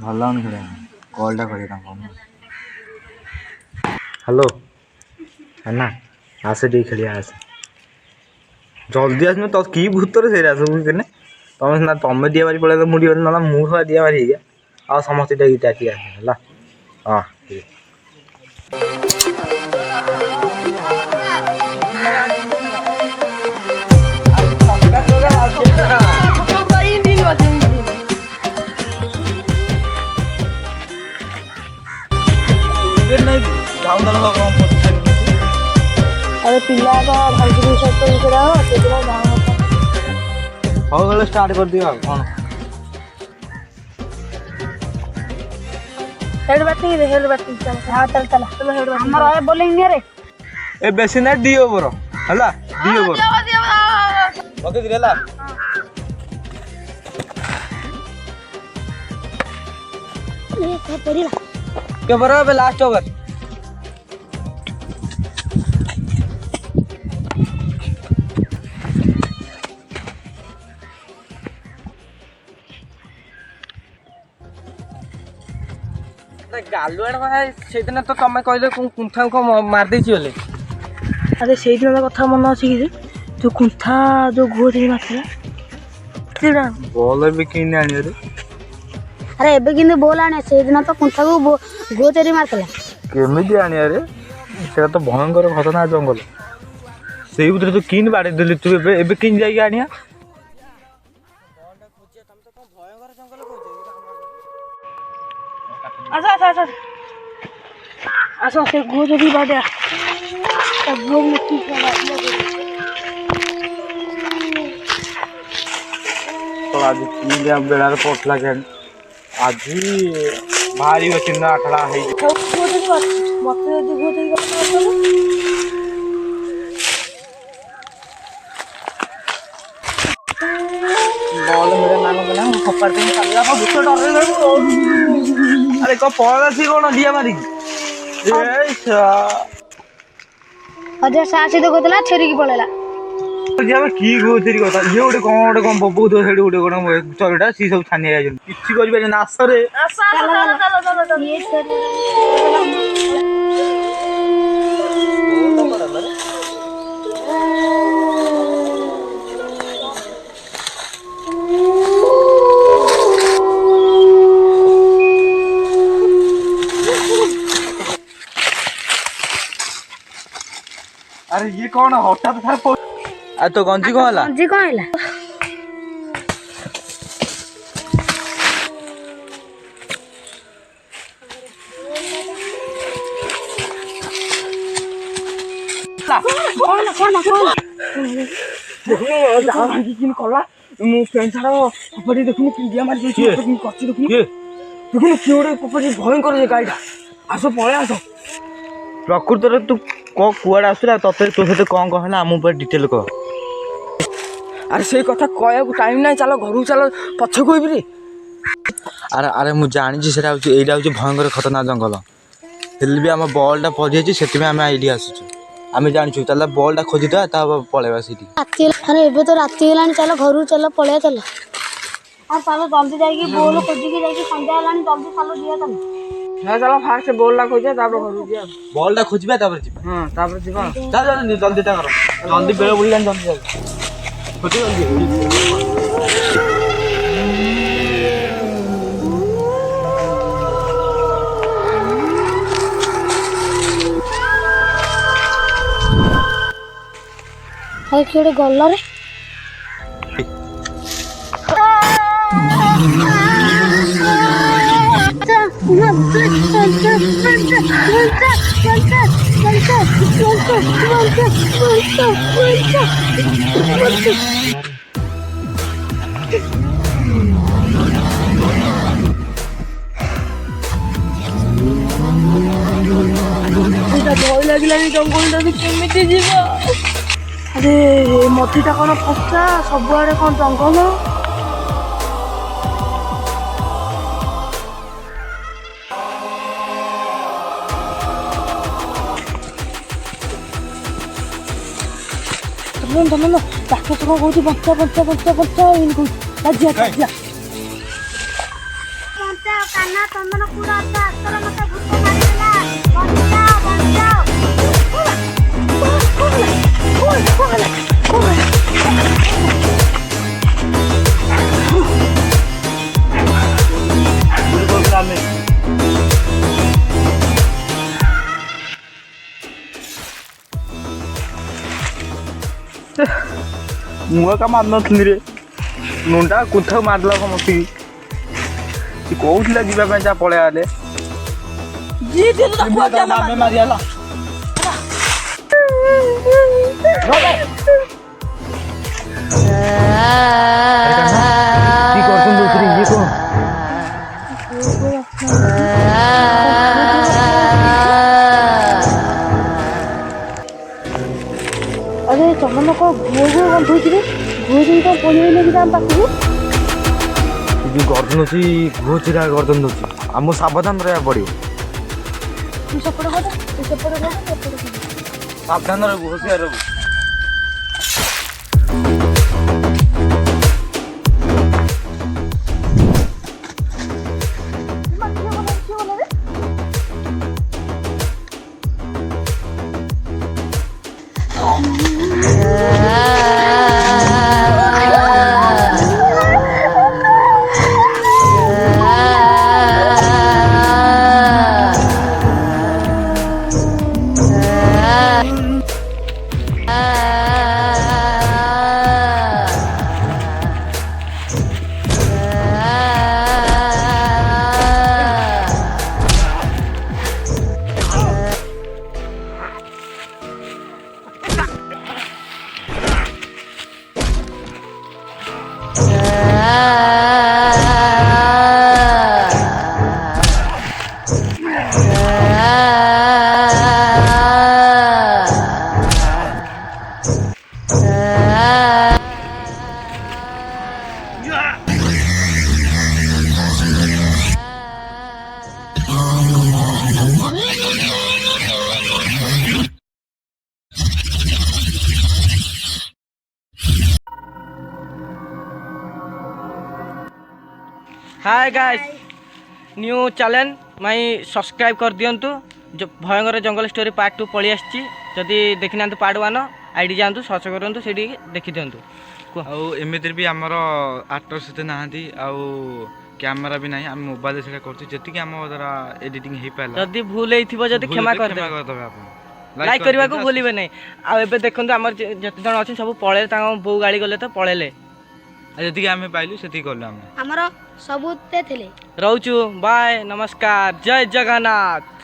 ଭଲ ଲାଗୁନି ଖେଳିବା କଲ୍ଟା କରିବା ତାଙ୍କୁ। ହ୍ୟାଲୋ ନା ଆସେ ଟିକେ ଖେଳିବା ଆସେ ଜଲ୍ଦି ଆସୁନ ତ କି ଭୂତରେ ସେଇଟା ସବୁ କେନେ ତମେ ସିନା ତମେ ଦିଆ ମାରି ପଳେଇଲେ ମୁଁ ଟିକେ ନହେଲେ ମୁଁ ଶଳା ଦିଆ ମାରି ହେଇଯା ଆଉ ସମସ୍ତେ ଡାକି ଆସ ହେଲା ହଁ ଠିକ୍ अरे पिला भाजी सहित विषय ହଉ ହେଲେ ଷ୍ଟାର୍ଟ କରିଦିଅ ଆଉ କ'ଣ हेड बैटिंग चल हां चल चल चलो हेड बैटिंग हमर आए बॉलिंग नहीं रे ଏ ବେଶୀ ନାହିଁ 2 ଓଭର ହେଲା 2 ଓଭର ପକେଇ ଦିରେ ହେଲା ये क्या पड़ीला के ओभर ଏବେ ଲାଷ୍ଟ ଓଭର ଗାଲୁଆଡ କଥା ସେଇଦିନ ତ ତମେ କହିଲେ କୁନ୍ଥାଙ୍କୁ ମାରି ଦେଇଛି ବୋଲେ अरे से दिन कथा मन अच्छी कि जो कुंथा जो घुଅ ଦେଇ ମାରିଥିଲା ସେଟା ବଲ୍ ଏବେ କିଣି ଆଣିବ ରେ अरे एबे किंतु बोल आने से दिन तो कुंथा को घुଅ ଦେଇ ମାରିଥିଲା କେମିତି ଆଣିବା ରେ ସେଟା ତ ଭୟଙ୍କର ଘଟଣା ଜଙ୍ଗଲ ସେଇ ଭିତରେ ତୁ କିନି ବାଡେଇ ଦେଲି ତୁ ଏବେ କିନି ଯାଇକି ଆଣିଆ अच्छा अच्छा अच्छा अच्छा से घुଅ ଯଦି ବାଡିଆ ତା ଘୁଅ ମୁଠି ତ ଆଜି କିନି ବେଳାରେ ପଡିଥିଲା କେନ୍ ଆଜି ଭାରି ଚିହ୍ନ ଆଠଣା ହେଇଛି ମତେ ଯଦି ଘୁଅ ଦେଇ बॉल मेरे नाम के ना खपर दिन चला को भूत डर रे अरे को पळा सी कोन दिया मारी ए सा अजय सासी तो गोतला छेरी की पळेला दिया की गोतेरी कथा ये ओडे कोन बबू तो हेडी ओडे कोन चलडा सी सब छानी आइ किछि करि पारे ना आसरे ये अरे ये कौन हटात थार आ तो गंजी को हला गंजी को हला कौन देखो जा भागी किन कला मु फ्रेंड सारा पपड़ी देखु पिंडिया मार जे किन कच्ची देखु देखु किओडे पपड़ी भयंकर जे गाइडा आसो पळे आसो प्रकृत रे तू को कुआड आसला तते तो सते कोन कहला हम पर डिटेल को अरे से कथा कहया को टाइम नै चलो घरु चलो पछ कोइबी रे अरे अरे मु जानि छी सेटा होची एइडा होची भयंकर खतरनाक जंगल हेल भी हम बॉलटा पड़ी छी सेति में हम आईडी आसु आमे जानि छु तला बॉलटा खोजि दा ता पळेबा सीटी अरे एबे तो राती हेलानी चलो घरु चलो पळे चलो आ चलो जल्दी जाई बोल खोजी के जाई संध्या हेलानी जल्दी चलो दिया चलो हां चलो फास्ट बॉल ला खोजे तापर घरु दिया बॉलटा खोजबा तापर जी हां तापर जीवा चल जल्दी जल्दी ता करो जल्दी बेळ बुलिलान जल्दी खोजि जल्दी हाय केडे गल्ला रे भय लगे जंगल केमी जीवा अरे मतीटा कौन फसा सबुआड़े कौन जंगल ତାକୁ ତ କହୁଛି ବଞ୍ଚା ବଞ୍ଚା ବଞ୍ଚା ବଞ୍ଚା ଏମିତି କହୁଛି ବଞ୍ଚାଅ କାହ୍ନା ଚନ୍ଦନ କୁଳ ଆସର ମତେ ଭୂତ ମାରିଦେଲା ବଞ୍ଚାଅ ବଞ୍ଚାଅ ମୁଁ ଏକା ମାରିନଥିଲି ରେ ନୁଣ୍ଡା କୁଥାକୁ ମାରିଦେଲା ସମସ୍ତକି ସେ କହୁଥିଲା ଯିବା ପାଇଁ ଯା ପଳେଇ ଆଲେ ଆମେ ମାରିଗଲା কি করছেন বলছি ইয়ে কোন अरे चंदन को घुओ घुओ गंधुची रे घुओ जी तो पळिले कि दाम पाखु ଯୋଉ ଗର୍ଦନ ଅଛି ଘୁଅ ଚିରା ଗର୍ଦନ ଅଛି ଆମକୁ ସାବଧାନ ରହିବାକୁ ପଡ଼ିବ तू सपड़ गदा तू सपड़ गदा ସାବଧାନ ରହିବୁ ହୁସିଆର ରହିବୁ hi guys new challenge my subscribe कर दिंतु जो भयंकर जंगल स्टोरी पार्ट 2 पळी आछि जदि देखि नांतु पार्ट 1 आईडी जानतु सर्च करंतु सेठी देखि दिंतु ଆଉ ଏମିତିରେ ବି ଆମର ଆକ୍ଟର ସେତେ ନାହାନ୍ତି ଆଉ କ୍ୟାମେରା ବି ନାହିଁ ଆମେ ମୋବାଇଲରେ ସେଇଟା କରୁଛୁ ଯେତିକି ଆମ ଦ୍ୱାରା ଏଡିଟିଂ ହେଇପାରିଲା जदि भूल हेइथिबो जदि क्षमा कर दे କରିଦେବେ ଆପଣ लाइक करबा को भूलिबे नै आ एबे देखंतु हमर जति जण अछि सब पळे तांग बौ गाड़ी गले तो पळेले ଆଉ ଯେତିକି ଆମେ ପାଇଲୁ ସେତିକି କଲୁ ଆମେ ଆମର ସବୁତେ ଥିଲେ रहउचु बाय नमस्कार जय जगन्नाथ।